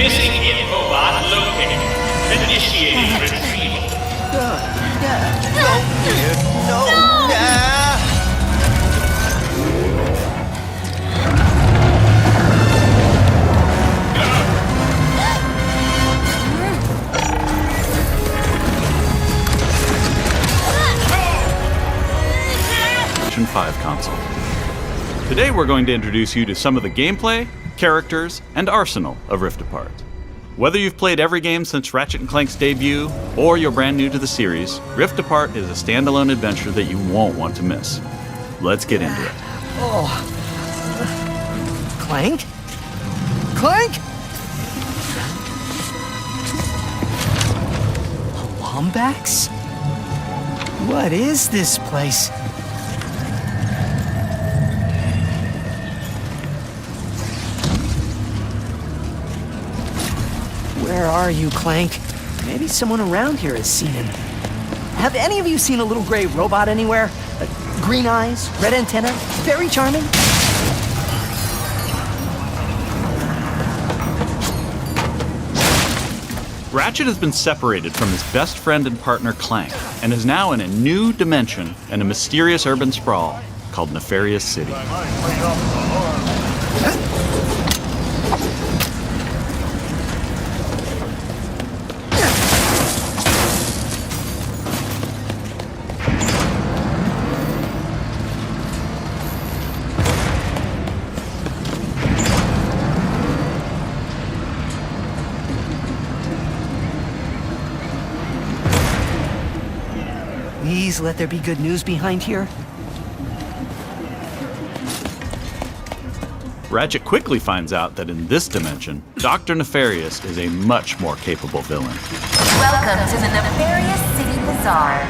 Missing infobot located. Initiating retrieval. PlayStation 5 console. Today we're going to introduce you to some of the gameplay, characters, and arsenal of Rift Apart. Whether you've played every game since Ratchet & Clank's debut, or you're brand new to the series, Rift Apart is a standalone adventure that you won't want to miss. Let's get into it. Clank? Clank? Lombax? What is this place? Where are you, Clank? Maybe someone around here has seen him. Have any of you seen a little gray robot anywhere? Green eyes, red antenna, very charming. Ratchet has been separated from his best friend and partner Clank, and is now in a new dimension in a mysterious urban sprawl called Nefarious City. Please let there be good news behind here. Ratchet quickly finds out that in this dimension, Dr. Nefarious is a much more capable villain. Welcome to the Nefarious City Bazaar.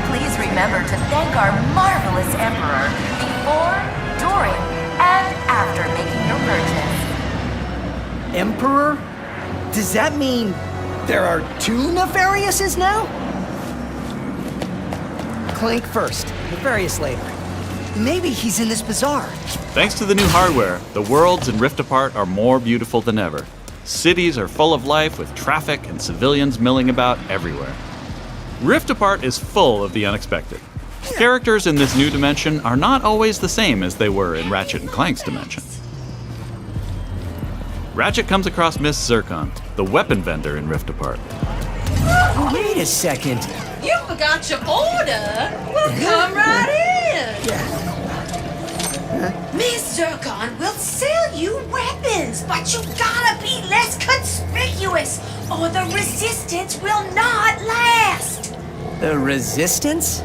Please remember to thank our marvelous Emperor before, during, and after making your purchase. Emperor? Does that mean there are two Nefariouses now? Clank first, Nefarious later. Maybe he's in this bazaar. Thanks to the new hardware, the worlds in Rift Apart are more beautiful than ever. Cities are full of life with traffic and civilians milling about everywhere. Rift Apart is full of the unexpected. Characters in this new dimension are not always the same as they were in Ratchet & Clank's dimension. Ratchet comes across Miss Zircon, the weapon vendor in Rift Apart. Wait a second. You forgot your order? Well, come right in. Miss Zircon will sell you weapons, but you gotta be less conspicuous, or the resistance will not last. The Resistance?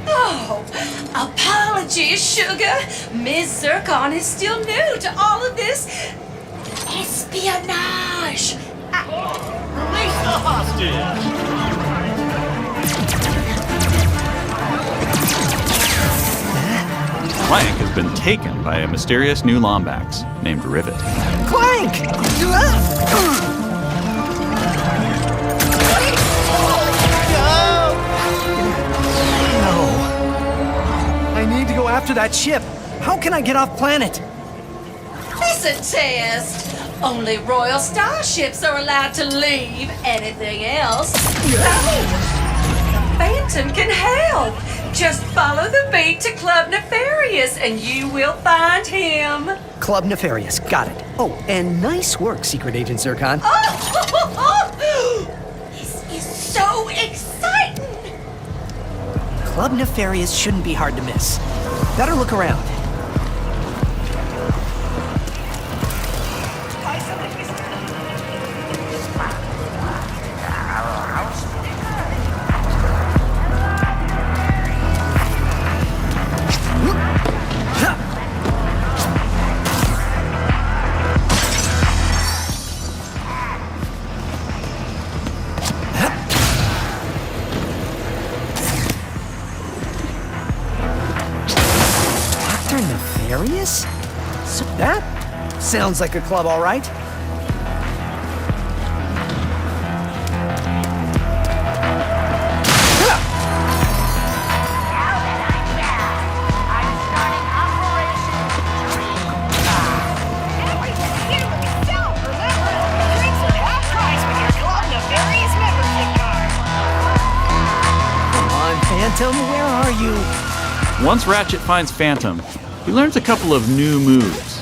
Oh, apologies, sugar. Miss Zircon is still new to all of this espionage. Release the hostage! Clank has been taken by a mysterious new Lombax named Rivet. Clank! No. I need to go after that ship. How can I get off planet? It's a test. Only royal starships are allowed to leave. Anything else? Oh! Phantom can help. Just follow the beat to Club Nefarious and you will find him. Club Nefarious, got it. Oh, and nice work, Secret Agent Zircon. Oh! This is so exciting. Club Nefarious shouldn't be hard to miss. Better look around. Nefarious? So that sounds like a club, all right. Once Ratchet finds Phantom, he learns a couple of new moves.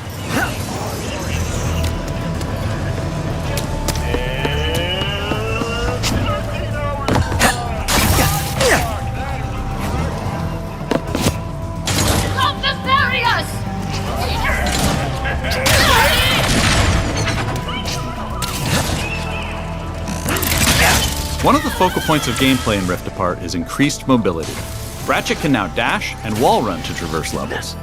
One of the focal points of gameplay in Rift Apart is increased mobility. Ratchet can now dash and wall run to traverse levels.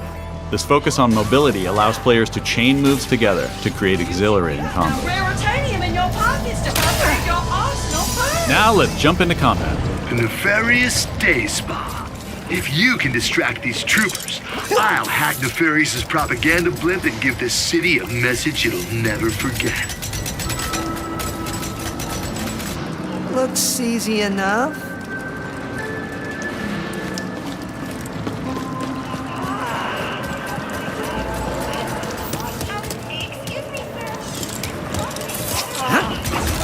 This focus on mobility allows players to chain moves together to create exhilarating combos. Raritanium in your pockets to upgrade your arsenal first. Now let's jump into combat. The nefarious day spa. If you can distract these troopers, I'll hack Nefarious's propaganda blimp and give this city a message it'll never forget. Looks easy enough.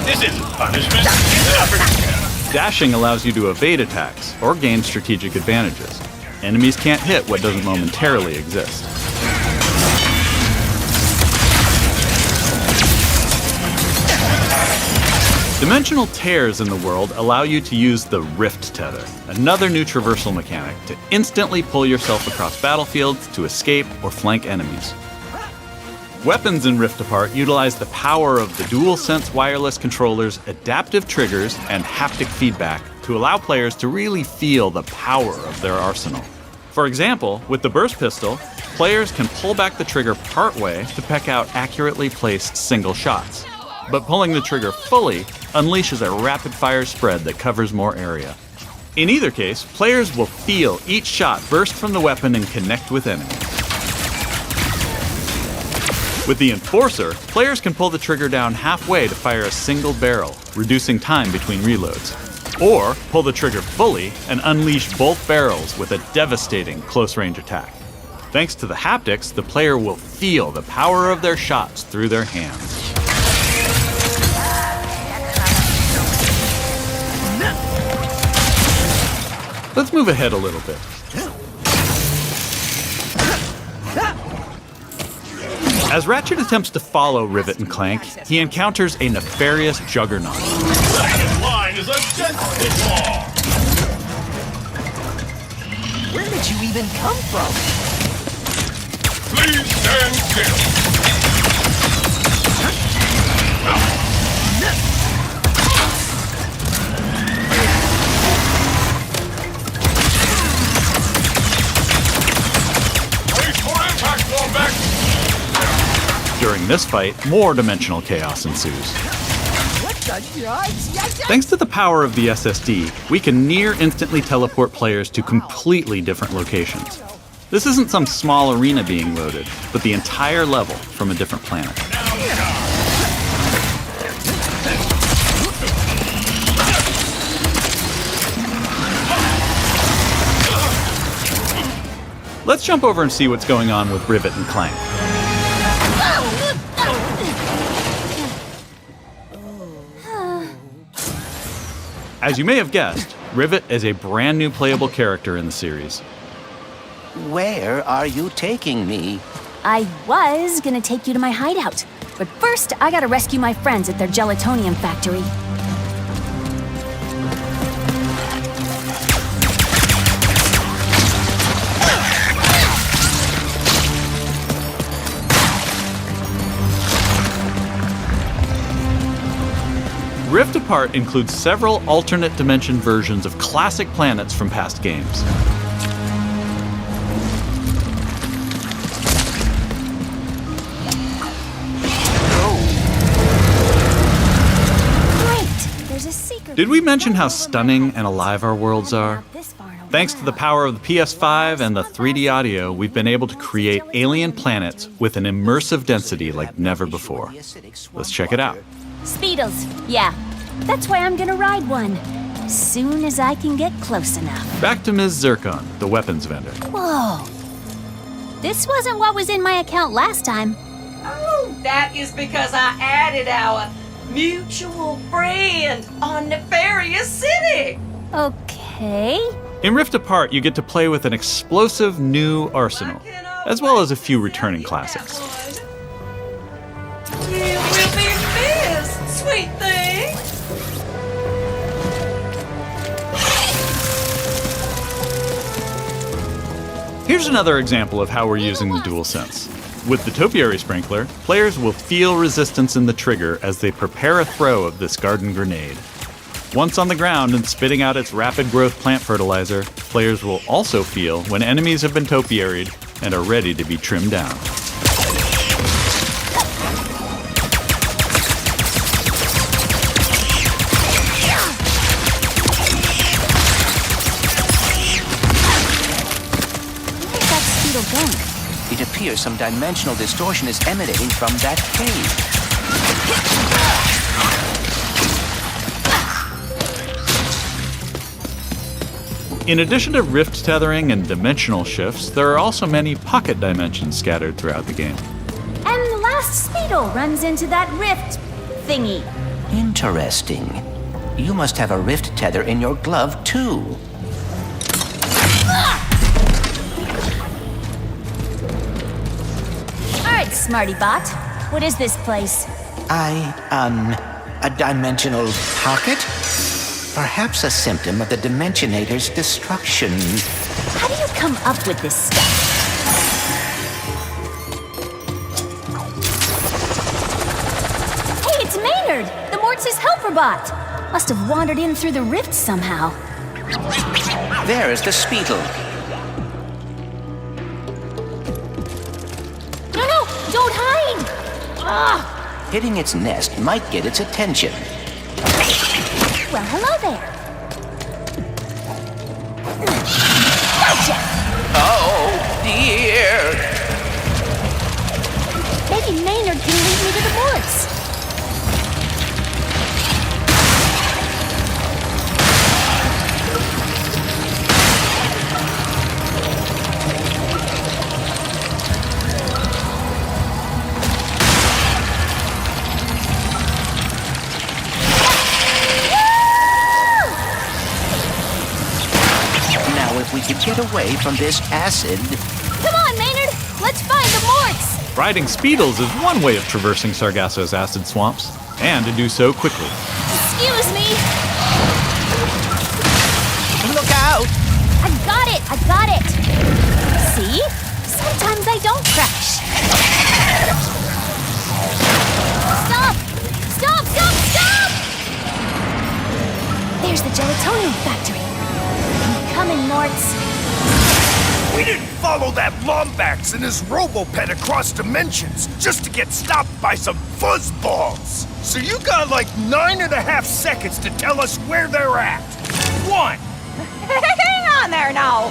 This isn't punishment. It's an opportunity. Dashing allows you to evade attacks or gain strategic advantages. Enemies can't hit what doesn't momentarily exist. Dimensional tears in the world allow you to use the Rift Tether, another new traversal mechanic to instantly pull yourself across battlefields to escape or flank enemies. Weapons in Rift Apart utilize the power of the DualSense wireless controller's adaptive triggers and haptic feedback to allow players to really feel the power of their arsenal. For example, with the burst pistol, players can pull back the trigger partway to peck out accurately placed single shots. But pulling the trigger fully unleashes a rapid-fire spread that covers more area. In either case, players will feel each shot burst from the weapon and connect with enemies. With the Enforcer, players can pull the trigger down halfway to fire a single barrel, reducing time between reloads. Or pull the trigger fully and unleash both barrels with a devastating close-range attack. Thanks to the haptics, the player will feel the power of their shots through their hands. Let's move ahead a little bit. As Ratchet attempts to follow Rivet and Clank, he encounters a nefarious juggernaut. Second line is a death law. Where did you even come from? Please stand still. Wait for impact, Wombat. During this fight, more dimensional chaos ensues. Thanks to the power of the SSD, we can near instantly teleport players to completely different locations. This isn't some small arena being loaded, but the entire level from a different planet. Let's jump over and see what's going on with Rivet and Clank. As you may have guessed, Rivet is a brand new playable character in the series. Where are you taking me? I was gonna take you to my hideout, but first I gotta rescue my friends at their gelatonium factory. Rift Apart includes several alternate dimension versions of classic planets from past games. Great! There's a secret. Did we mention how stunning and alive our worlds are? Thanks to the power of the PS5 and the 3D audio, we've been able to create alien planets with an immersive density like never before. Let's check it out. Speedles, yeah. That's why I'm gonna ride one. Soon as I can get close enough. Back to Ms. Zircon, the weapons vendor. Whoa. This wasn't what was in my account last time. Oh, that is because I added our mutual friend on Nefarious City. Okay. In Rift Apart, you get to play with an explosive new arsenal, as well as a few returning classics. You will be missed, sweet thing. Here's another example of how we're using the DualSense. With the Topiary Sprinkler, players will feel resistance in the trigger as they prepare a throw of this garden grenade. Once on the ground and spitting out its rapid growth plant fertilizer, players will also feel when enemies have been topiaried and are ready to be trimmed down. It appears some dimensional distortion is emanating from that cave. In addition to rift tethering and dimensional shifts, there are also many pocket dimensions scattered throughout the game. And the last Speedle runs into that rift thingy. Interesting. You must have a rift tether in your glove, too. Alright, Smarty Bot. What is this place? A dimensional pocket? Perhaps a symptom of the Dimensionator's destruction. How do you come up with this stuff? Hey, it's Maynard! The Mortis helper bot! Must have wandered in through the rift somehow. There's the Speedle. No! Don't hide! Ugh! Hitting its nest might get its attention. Well, hello there. Gotcha! Oh, dear! Maybe Maynard can lead me to the Morts. We could get away from this acid. Come on, Maynard! Let's find the Morts! Riding Speedles is one way of traversing Sargasso's acid swamps, and to do so quickly. Excuse me! Look out! I got it! See? Sometimes I don't crash. Stop! There's the gelatonium factory. Coming, Morts. We didn't follow that Lombax and his Robopet across dimensions just to get stopped by some fuzzballs. So you got like 9.5 seconds to tell us where they're at. 1. Hang on there now.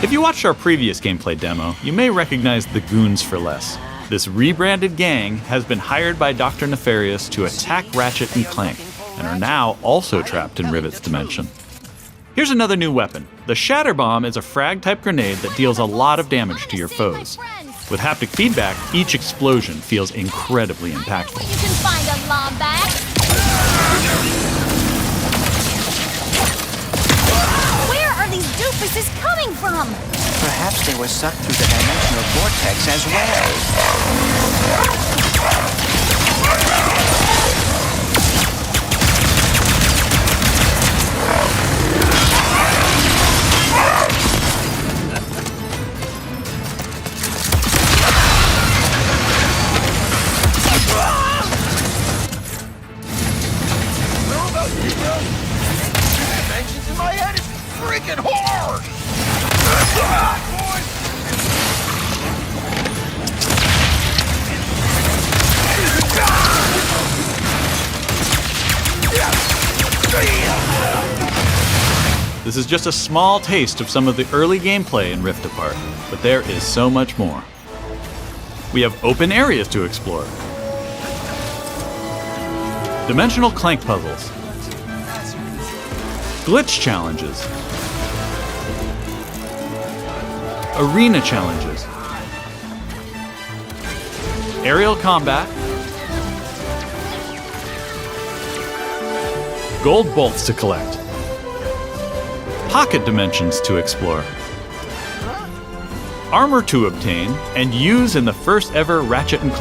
If you watched our previous gameplay demo, you may recognize the Goons for Less. This rebranded gang has been hired by Dr. Nefarious to attack Ratchet and Clank, and are now also trapped in Rivet's dimension. Here's another new weapon. The Shatter Bomb is a frag-type grenade that deals a lot of damage to your foes. With haptic feedback, each explosion feels incredibly impactful. You can find a Lombax. Where are these doofuses coming from? Perhaps they were sucked through the dimensional vortex as well. Dimensions in my head is freaking hard! This is just a small taste of some of the early gameplay in Rift Apart, but there is so much more. We have open areas to explore, dimensional Clank puzzles, glitch challenges, arena challenges, aerial combat, gold bolts to collect, pocket dimensions to explore, armor to obtain and use in the first ever Ratchet & Clank